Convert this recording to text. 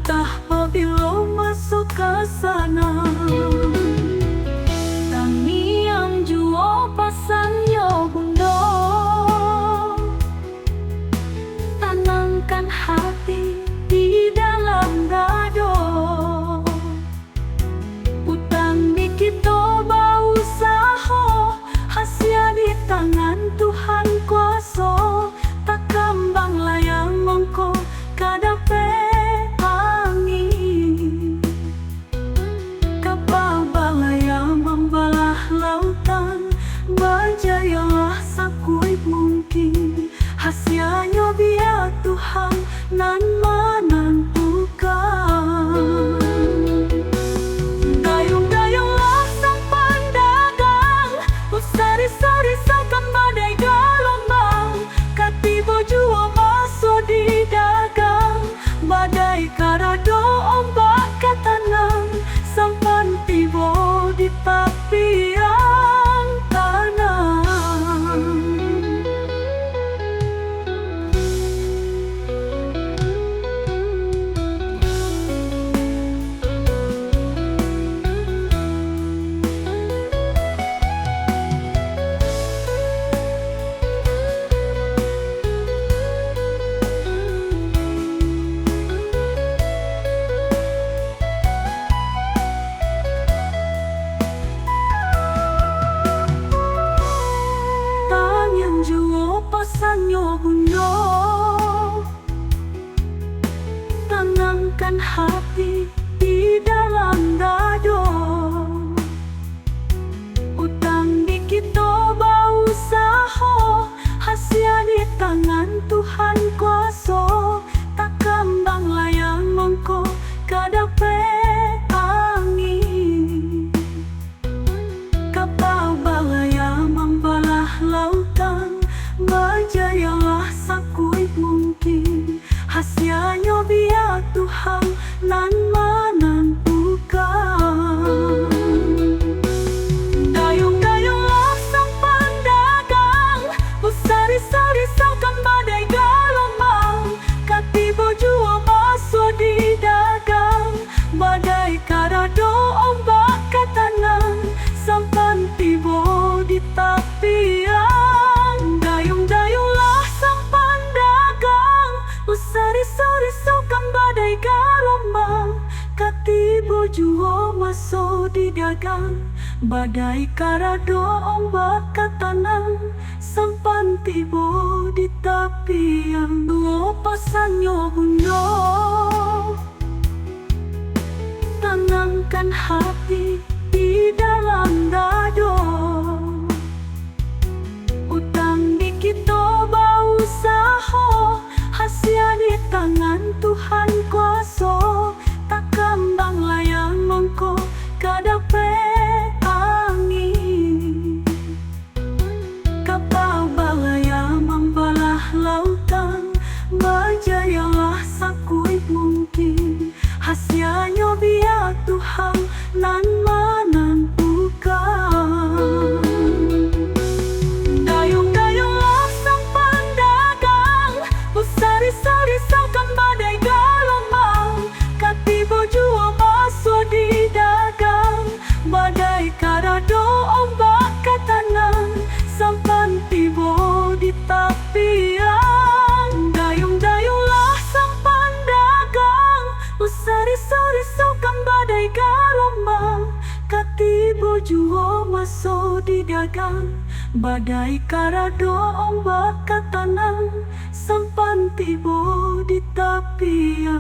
entah apabila masuk ke sana. Tamiang juo pasan yo bundo, tenangkan hati di dalam dado. Utang di kita bau usaha, hasil di tangan Tuhan kuasa. Tak kembang layang mongko kadape angin, kapal balayang membalah lautan. Berjayalah sakuit mungkin, hasilnya biar Tuhan nan menentukan. Dayung-dayunglah sang pendagang, usari-sari sakan badai gelombang. Katibo jua masuk di dagang, badai karado ombak ke tanang. Sampan tibo di tepian tanah. Juo pasanyo bundo, tenangkan hati di dalam dado. Utang di kita bau usaha, hasil di tangan Tuhan kuasa. Tak kembang layang mongko kadape angin, kapal balayang membalah lautan. Berjayalah sakuit mungkin, hasilnya biar Tuhan nan menentukan. Dayung-dayunglah sang pendagang, usari-sari sakan badai gelombang. Katibo jua masuk di dagang, badai karado ombak ke tanang. Sampan tibo di tepian. Dayung-dayunglah sang pendagang, usari-sari sakan badai gelombang. Katibo jua masuk di dagang, badai karado ombak ke tanang. Sampan tibo di tepian. Duo pasanyo bundo, tenangkan hati di dalam dado. Utang di kita bau usaha, hasil di tangan Tuhan kuasa. Tak kembang layang mongko kadape angin, kapal balayang membalah lautan. Berjayalah sakuit mungkin, hasilnya biar Tuhan nan menentukan. Dayung-dayunglah sang pendagang, usari-sari sakan badai gelombang. Katibo jua masuk di dagang, badai karado ombak ke tanang. Sampan tibo di tepian. Dayung-dayunglah sang pendagang, usari-sari sakan badai gelombang. Katibo jua masuk di dagang, badai karado ombak ke tanang. Sampan tibo di tepian.